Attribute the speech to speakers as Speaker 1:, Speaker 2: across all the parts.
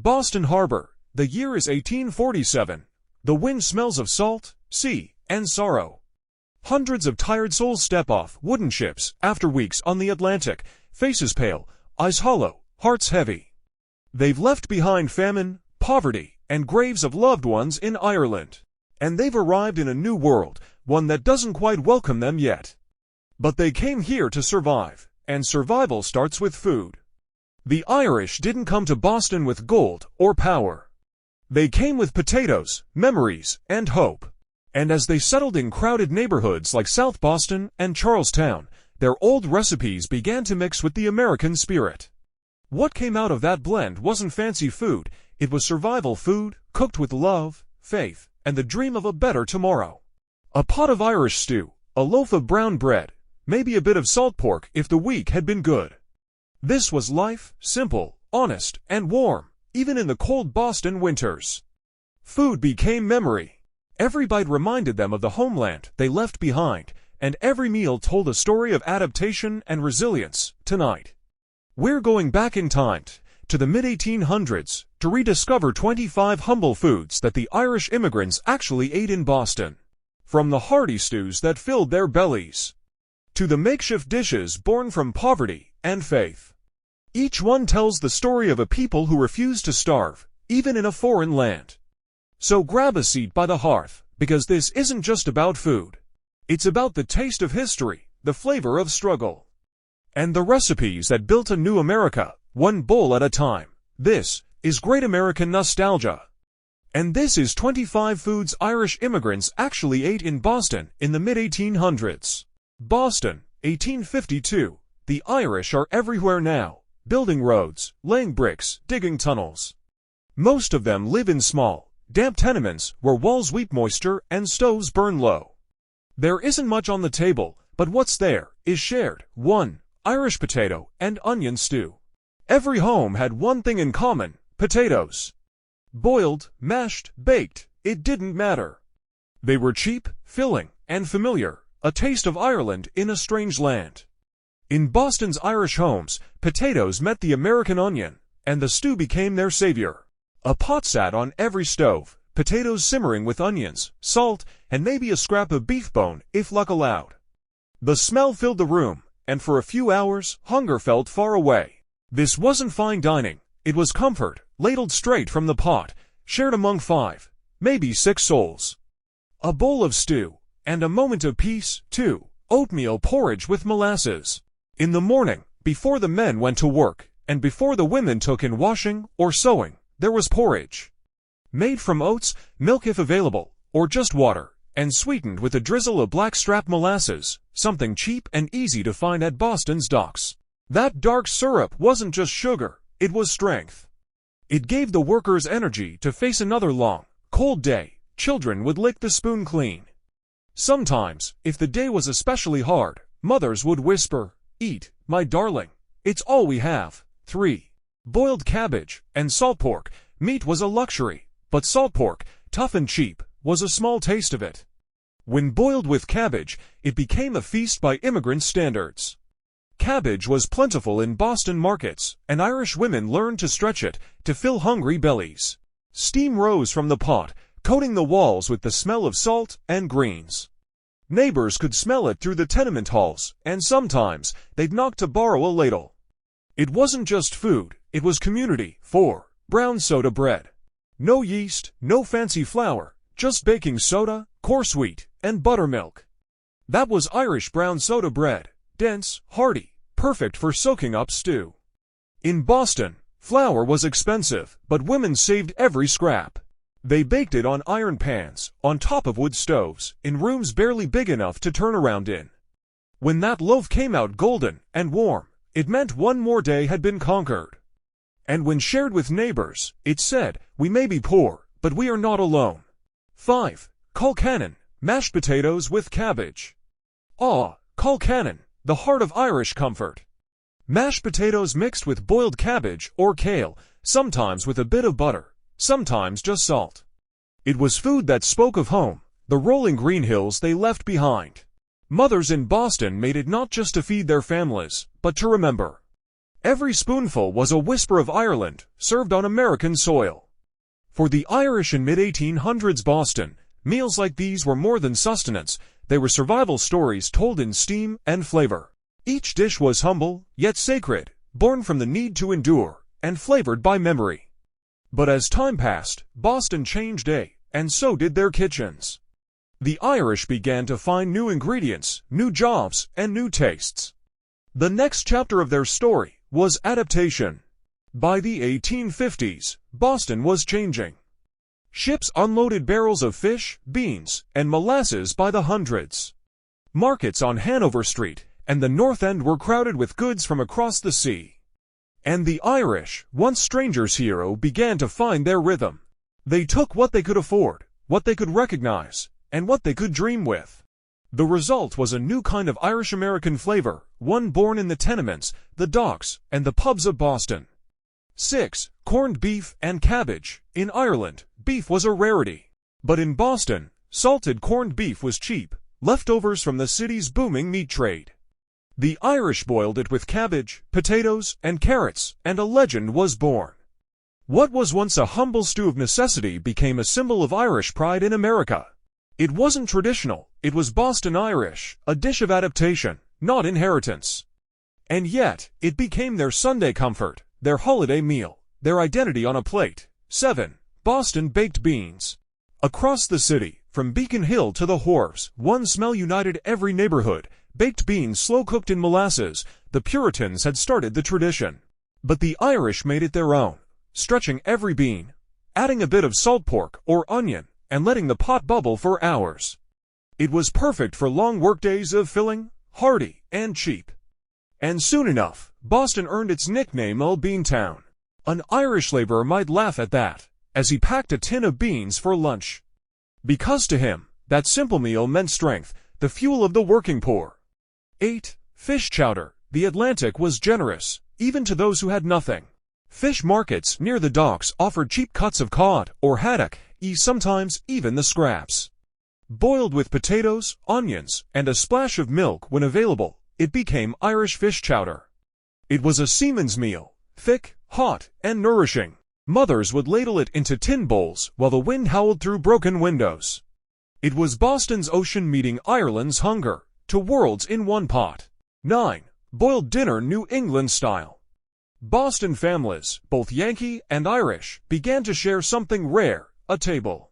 Speaker 1: Boston Harbor. The year is 1847. The wind smells of salt, sea, and sorrow. Hundreds of tired souls step off wooden ships after weeks on the Atlantic, faces pale, eyes hollow, hearts heavy. They've left behind famine, poverty, and graves of loved ones in Ireland. And they've arrived in a new world, one that doesn't quite welcome them yet. But they came here to survive, and survival starts with food. The Irish didn't come to Boston with gold or power. They came with potatoes, memories, and hope. And as they settled in crowded neighborhoods like South Boston and Charlestown, their old recipes began to mix with the American spirit. What came out of that blend wasn't fancy food, it was survival food, cooked with love, faith, and the dream of a better tomorrow. A pot of Irish stew, a loaf of brown bread, maybe a bit of salt pork if the week had been good. This was life, simple, honest, and warm, even in the cold Boston winters. Food became memory. Every bite reminded them of the homeland they left behind, and every meal told a story of adaptation and resilience. Tonight, we're going back in time to the mid-1800s to rediscover 25 humble foods that the Irish immigrants actually ate in Boston. From the hearty stews that filled their bellies, to the makeshift dishes born from poverty and faith. Each one tells the story of a people who refused to starve, even in a foreign land. So grab a seat by the hearth, because this isn't just about food. It's about the taste of history, the flavor of struggle, and the recipes that built a new America, one bowl at a time. This is Great American Nostalgia. And this is 25 foods Irish immigrants actually ate in Boston in the mid-1800s. Boston, 1852. The Irish are everywhere now, building roads, laying bricks, digging tunnels. Most of them live in small, damp tenements where walls weep moisture and stoves burn low. There isn't much on the table, but what's there is shared. 1. Irish potato and onion stew. Every home had one thing in common: potatoes. Boiled, mashed, baked, it didn't matter. They were cheap, filling, and familiar, a taste of Ireland in a strange land. In Boston's Irish homes, potatoes met the American onion, and the stew became their savior. A pot sat on every stove, potatoes simmering with onions, salt, and maybe a scrap of beef bone, if luck allowed. The smell filled the room, and for a few hours, hunger felt far away. This wasn't fine dining, it was comfort, ladled straight from the pot, shared among 5, maybe 6 souls. A bowl of stew, and a moment of peace, too. Oatmeal porridge with molasses. In the morning, before the men went to work, and before the women took in washing or sewing, there was porridge. Made from oats, milk if available, or just water, and sweetened with a drizzle of blackstrap molasses, something cheap and easy to find at Boston's docks. That dark syrup wasn't just sugar, it was strength. It gave the workers energy to face another long, cold day. Children would lick the spoon clean. Sometimes, if the day was especially hard, mothers would whisper, "Eat, my darling, it's all we have." 3. Boiled cabbage and salt pork. Meat was a luxury, but salt pork, tough and cheap, was a small taste of it. When boiled with cabbage, it became a feast by immigrant standards. Cabbage was plentiful in Boston markets, and Irish women learned to stretch it to fill hungry bellies. Steam rose from the pot, coating the walls with the smell of salt and greens. Neighbors could smell it through the tenement halls, and sometimes they'd knock to borrow a ladle. It wasn't just food, it was community. 4. Brown soda bread. No yeast, no fancy flour, just baking soda, coarse wheat, and buttermilk. That was Irish brown soda bread, dense, hearty, perfect for soaking up stew. In Boston, flour was expensive, but women saved every scrap. They baked it on iron pans, on top of wood stoves, in rooms barely big enough to turn around in. When that loaf came out golden and warm, it meant one more day had been conquered. And when shared with neighbors, it said, "We may be poor, but we are not alone." 5. Colcannon, mashed potatoes with cabbage. Colcannon, the heart of Irish comfort. Mashed potatoes mixed with boiled cabbage or kale, sometimes with a bit of butter, sometimes just salt. It was food that spoke of home, the rolling green hills they left behind. Mothers in Boston made it not just to feed their families, but to remember. Every spoonful was a whisper of Ireland, served on American soil. For the Irish in mid-1800s Boston, meals like these were more than sustenance, they were survival stories told in steam and flavor. Each dish was humble, yet sacred, born from the need to endure, and flavored by memory. But as time passed, Boston changed, and so did their kitchens. The Irish began to find new ingredients, new jobs, and new tastes. The next chapter of their story was adaptation. By the 1850s, Boston was changing. Ships unloaded barrels of fish, beans, and molasses by the hundreds. Markets on Hanover Street and the North End were crowded with goods from across the sea. And the Irish, once strangers here, began to find their rhythm. They took what they could afford, what they could recognize, and what they could dream with. The result was a new kind of Irish-American flavor, one born in the tenements, the docks, and the pubs of Boston. 6. Corned beef and cabbage. In Ireland, beef was a rarity. But in Boston, salted corned beef was cheap, leftovers from the city's booming meat trade. The Irish boiled it with cabbage, potatoes, and carrots, and a legend was born. What was once a humble stew of necessity became a symbol of Irish pride in America. It wasn't traditional, it was Boston Irish, a dish of adaptation, not inheritance. And yet, it became their Sunday comfort, their holiday meal, their identity on a plate. 7. Boston baked beans. Across the city, from Beacon Hill to the wharves, one smell united every neighborhood: baked beans slow-cooked in molasses. The Puritans had started the tradition. But the Irish made it their own, stretching every bean, adding a bit of salt pork or onion, and letting the pot bubble for hours. It was perfect for long workdays of filling, hearty, and cheap. And soon enough, Boston earned its nickname Old Bean Town. An Irish laborer might laugh at that, as he packed a tin of beans for lunch. Because to him, that simple meal meant strength, the fuel of the working poor. 8. Fish chowder. The Atlantic was generous, even to those who had nothing. Fish markets near the docks offered cheap cuts of cod or haddock, sometimes even the scraps. Boiled with potatoes, onions, and a splash of milk when available, it became Irish fish chowder. It was a seaman's meal, thick, hot, and nourishing. Mothers would ladle it into tin bowls while the wind howled through broken windows. It was Boston's ocean meeting Ireland's hunger, two worlds in one pot. 9. Boiled dinner New England style. Boston families, both Yankee and Irish, began to share something rare: a table.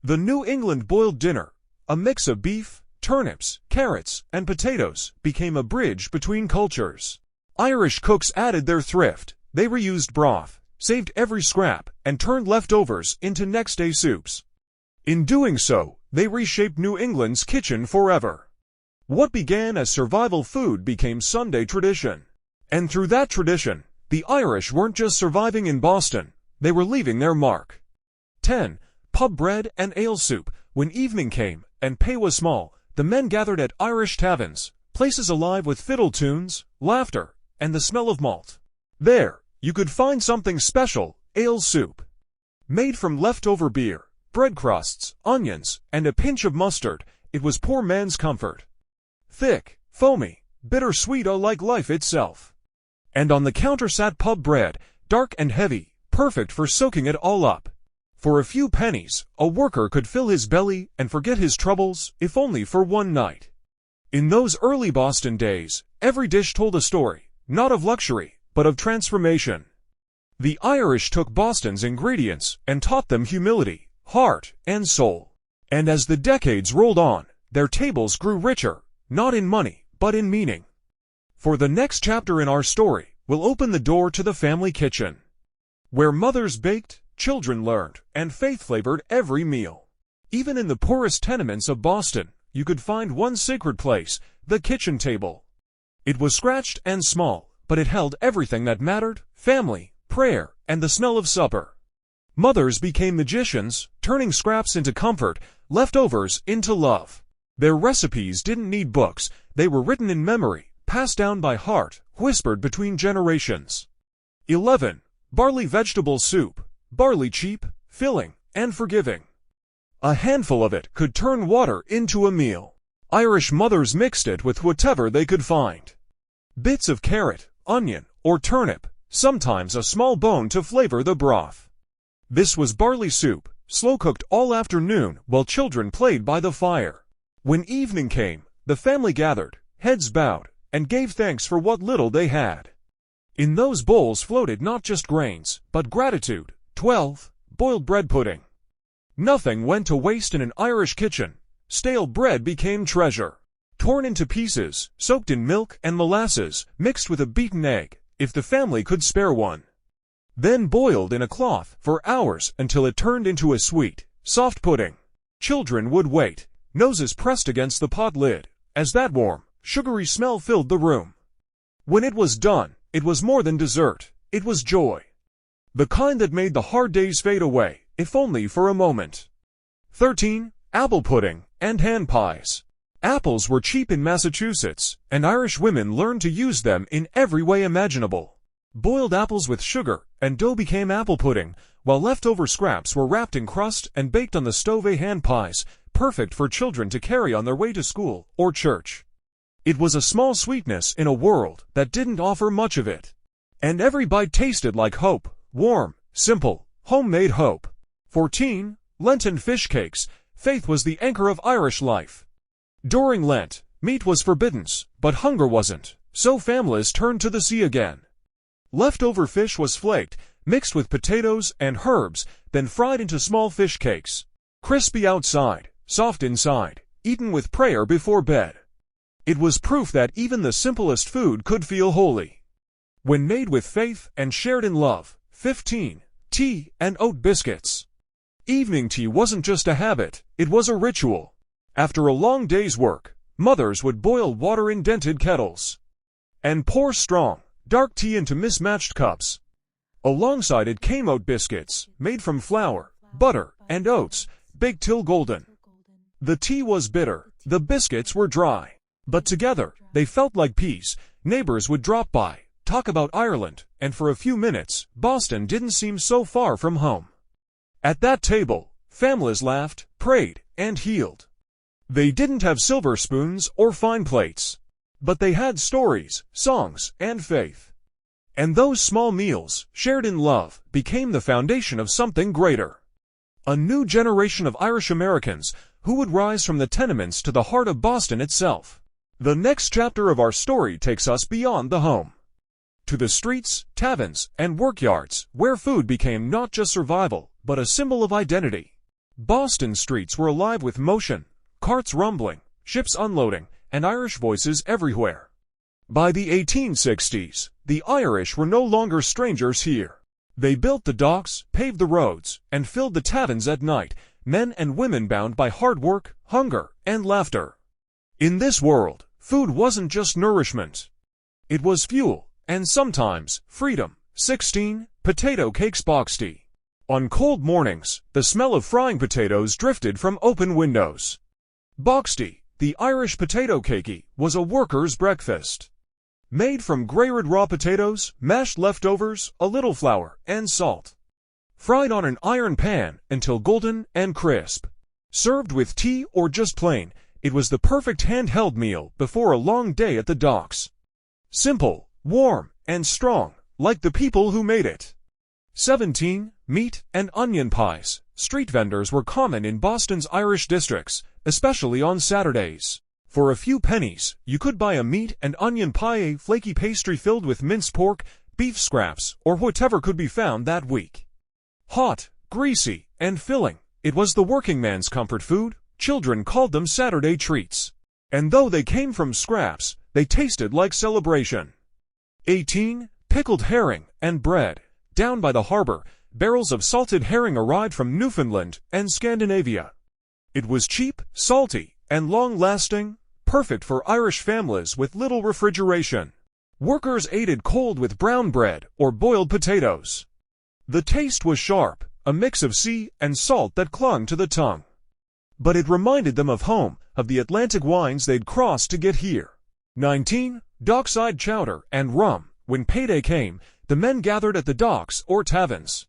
Speaker 1: The New England boiled dinner, a mix of beef, turnips, carrots, and potatoes, became a bridge between cultures. Irish cooks added their thrift. They reused broth, saved every scrap, and turned leftovers into next-day soups. In doing so, they reshaped New England's kitchen forever. What began as survival food became Sunday tradition. And through that tradition, the Irish weren't just surviving in Boston, they were leaving their mark. 10. Pub bread and ale soup. When evening came, and pay was small, the men gathered at Irish taverns, places alive with fiddle tunes, laughter, and the smell of malt. There, you could find something special: ale soup. Made from leftover beer, bread crusts, onions, and a pinch of mustard, it was poor man's comfort. Thick, foamy, bitter-sweet, like life itself. And on the counter sat pub bread, dark and heavy, perfect for soaking it all up. For a few pennies, a worker could fill his belly and forget his troubles, if only for one night. In those early Boston days, every dish told a story, not of luxury, but of transformation. The Irish took Boston's ingredients and taught them humility, heart, and soul. And as the decades rolled on, their tables grew richer, not in money, but in meaning. For the next chapter in our story, we'll open the door to the family kitchen, where mothers baked, children learned, and faith flavored every meal. Even in the poorest tenements of Boston, you could find one sacred place: the kitchen table. It was scratched and small, but it held everything that mattered: family, prayer, and the smell of supper. Mothers became magicians, turning scraps into comfort, leftovers into love. Their recipes didn't need books, they were written in memory, passed down by heart, whispered between generations. 11. Barley vegetable soup. Barley cheap, filling, and forgiving. A handful of it could turn water into a meal. Irish mothers mixed it with whatever they could find. Bits of carrot, onion, or turnip, sometimes a small bone to flavor the broth. This was barley soup, slow-cooked all afternoon while children played by the fire. When evening came, the family gathered, heads bowed, and gave thanks for what little they had. In those bowls floated not just grains, but gratitude. 12. Boiled bread pudding. Nothing went to waste in an Irish kitchen. Stale bread became treasure. Torn into pieces, soaked in milk and molasses, mixed with a beaten egg, if the family could spare one. Then boiled in a cloth for hours until it turned into a sweet, soft pudding. Children would wait, noses pressed against the pot lid, as that warm, sugary smell filled the room. When it was done, it was more than dessert, it was joy. The kind that made the hard days fade away, if only for a moment. 13. Apple pudding and hand pies. Apples were cheap in Massachusetts, and Irish women learned to use them in every way imaginable. Boiled apples with sugar and dough became apple pudding, while leftover scraps were wrapped in crust and baked on the stove. Hand pies, perfect for children to carry on their way to school or church. It was a small sweetness in a world that didn't offer much of it. And every bite tasted like hope. Warm, simple, homemade hope. 14. Lenten fish cakes. Faith was the anchor of Irish life. During Lent, meat was forbidden, but hunger wasn't, so families turned to the sea again. Leftover fish was flaked, mixed with potatoes and herbs, then fried into small fish cakes. Crispy outside, soft inside, eaten with prayer before bed. It was proof that even the simplest food could feel holy when made with faith and shared in love. 15. Tea and oat biscuits. Evening tea wasn't just a habit, it was a ritual. After a long day's work, mothers would boil water in dented kettles and pour strong, dark tea into mismatched cups. Alongside it came oat biscuits, made from flour, butter, and oats, baked till golden. The tea was bitter, the biscuits were dry, but together, they felt like peace. Neighbors would drop by, talk about Ireland, and for a few minutes, Boston didn't seem so far from home. At that table, families laughed, prayed, and healed. They didn't have silver spoons or fine plates, but they had stories, songs, and faith. And those small meals, shared in love, became the foundation of something greater. A new generation of Irish Americans who would rise from the tenements to the heart of Boston itself. The next chapter of our story takes us beyond the home, to the streets, taverns, and workyards, where food became not just survival, but a symbol of identity. Boston streets were alive with motion, carts rumbling, ships unloading, and Irish voices everywhere. By the 1860s, the Irish were no longer strangers here. They built the docks, paved the roads, and filled the taverns at night, men and women bound by hard work, hunger, and laughter. In this world, food wasn't just nourishment. It was fuel, and sometimes, freedom. 16. Potato cakes boxty. On cold mornings, the smell of frying potatoes drifted from open windows. Boxty, the Irish potato cakey, was a worker's breakfast. Made from grey-red raw potatoes, mashed leftovers, a little flour, and salt. Fried on an iron pan until golden and crisp. Served with tea or just plain, it was the perfect handheld meal before a long day at the docks. Simple, warm, and strong, like the people who made it. 17. Meat and onion pies. Street vendors were common in Boston's Irish districts, especially on Saturdays. For a few pennies, you could buy a meat and onion pie, a flaky pastry filled with minced pork, beef scraps, or whatever could be found that week. Hot, greasy, and filling, it was the working man's comfort food. Children called them Saturday treats. And though they came from scraps, they tasted like celebration. 18. Pickled herring and bread. Down by the harbor, barrels of salted herring arrived from Newfoundland and Scandinavia. It was cheap, salty, and long-lasting, perfect for Irish families with little refrigeration. Workers ate it cold with brown bread or boiled potatoes. The taste was sharp, a mix of sea and salt that clung to the tongue. But it reminded them of home, of the Atlantic wines they'd crossed to get here. 19. Dockside chowder and rum. When payday came, the men gathered at the docks or taverns.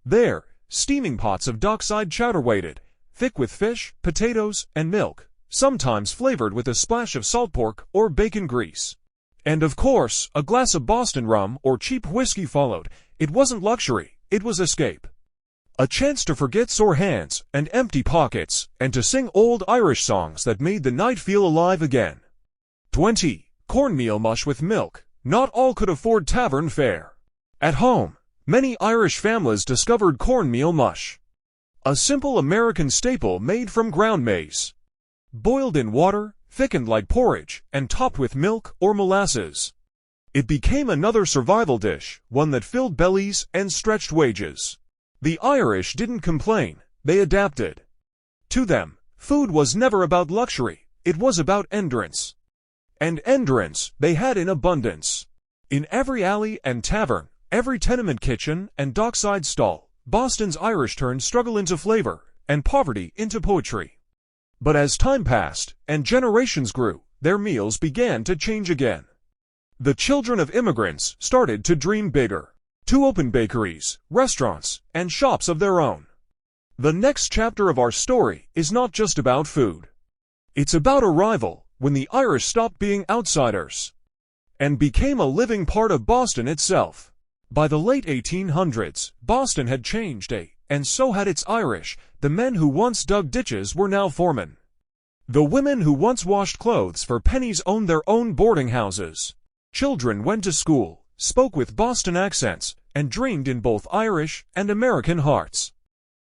Speaker 1: There, steaming pots of dockside chowder waited, thick with fish, potatoes, and milk, sometimes flavored with a splash of salt pork or bacon grease. And of course, a glass of Boston rum or cheap whiskey followed. It wasn't luxury, it was escape. A chance to forget sore hands and empty pockets, and to sing old Irish songs that made the night feel alive again. 20. Cornmeal mush with milk. Not all could afford tavern fare. At home, many Irish families discovered cornmeal mush. A simple American staple made from ground maize. Boiled in water, thickened like porridge, and topped with milk or molasses. It became another survival dish, one that filled bellies and stretched wages. The Irish didn't complain, they adapted. To them, food was never about luxury, it was about endurance. And endurance they had in abundance. In every alley and tavern, every tenement kitchen and dockside stall, Boston's Irish turned struggle into flavor, and poverty into poetry. But as time passed, and generations grew, their meals began to change again. The children of immigrants started to dream bigger, to open bakeries, restaurants, and shops of their own. The next chapter of our story is not just about food. It's about arrival, when the Irish stopped being outsiders and became a living part of Boston itself. By the late 1800s, Boston had changed, and so had its Irish. The men who once dug ditches were now foremen. The women who once washed clothes for pennies owned their own boarding houses. Children went to school, spoke with Boston accents, and dreamed in both Irish and American hearts.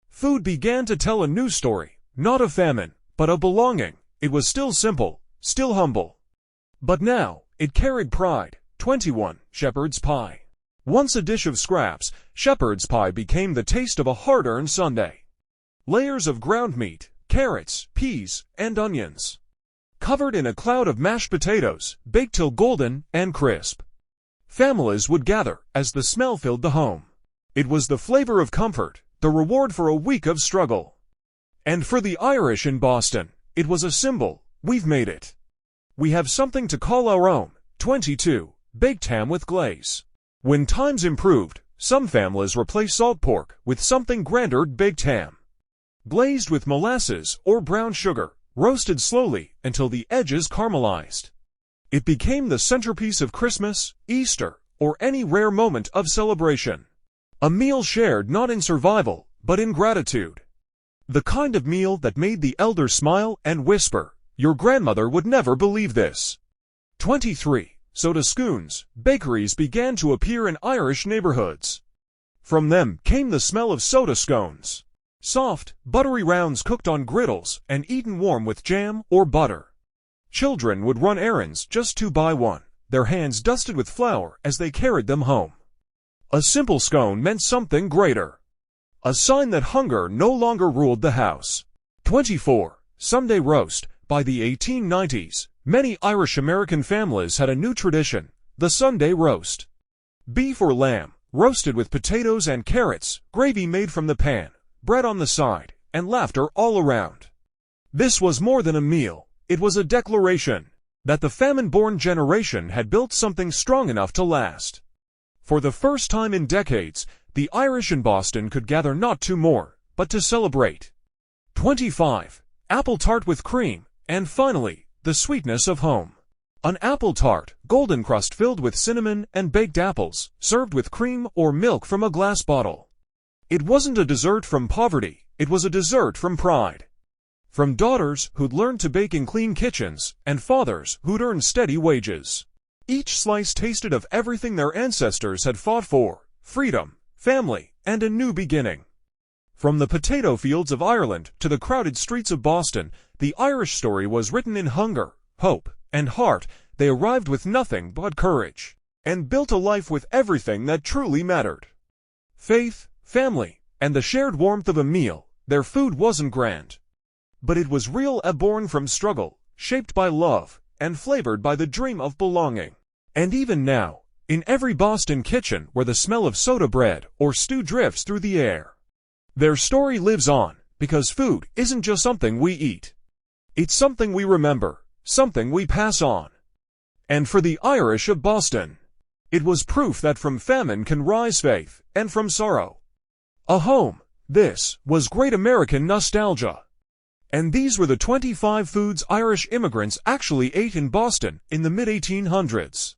Speaker 1: Food began to tell a new story, not of famine, but of belonging. It was still simple, still humble. But now, it carried pride. 21. Shepherd's pie. Once a dish of scraps, shepherd's pie became the taste of a hard-earned Sunday. Layers of ground meat, carrots, peas, and onions, covered in a cloud of mashed potatoes, baked till golden and crisp. Families would gather as the smell filled the home. It was the flavor of comfort, the reward for a week of struggle. And for the Irish in Boston, it was a symbol. We've made it. We have something to call our own. 22. Baked ham with glaze. When times improved, some families replaced salt pork with something grander: baked ham. Glazed with molasses or brown sugar, roasted slowly until the edges caramelized. It became the centerpiece of Christmas, Easter, or any rare moment of celebration. A meal shared not in survival, but in gratitude. The kind of meal that made the elders smile and whisper, "Your grandmother would never believe this." 23. Soda scones. Bakeries began to appear in Irish neighborhoods. From them came the smell of soda scones. Soft, buttery rounds cooked on griddles and eaten warm with jam or butter. Children would run errands just to buy one, their hands dusted with flour as they carried them home. A simple scone meant something greater. A sign that hunger no longer ruled the house. 24. Sunday roast. By the 1890s, many Irish-American families had a new tradition, the Sunday roast. Beef or lamb, roasted with potatoes and carrots, gravy made from the pan, bread on the side, and laughter all around. This was more than a meal, it was a declaration that the famine-born generation had built something strong enough to last. For the first time in decades, the Irish in Boston could gather not to mourn, but to celebrate. 25. Apple tart with cream. And finally, the sweetness of home. An apple tart, golden crust filled with cinnamon and baked apples, served with cream or milk from a glass bottle. It wasn't a dessert from poverty, it was a dessert from pride. From daughters who'd learned to bake in clean kitchens, and fathers who'd earned steady wages. Each slice tasted of everything their ancestors had fought for: freedom, family, and a new beginning. From the potato fields of Ireland to the crowded streets of Boston, the Irish story was written in hunger, hope, and heart. They arrived with nothing but courage, and built a life with everything that truly mattered: faith, family, and the shared warmth of a meal. Their food wasn't grand, but it was real, born from struggle, shaped by love, and flavored by the dream of belonging. And even now, in every Boston kitchen where the smell of soda bread or stew drifts through the air, their story lives on, because food isn't just something we eat. It's something we remember, something we pass on. And for the Irish of Boston, it was proof that from famine can rise faith, and from sorrow, a home. This was great American nostalgia. And these were the 25 foods Irish immigrants actually ate in Boston in the mid-1800s.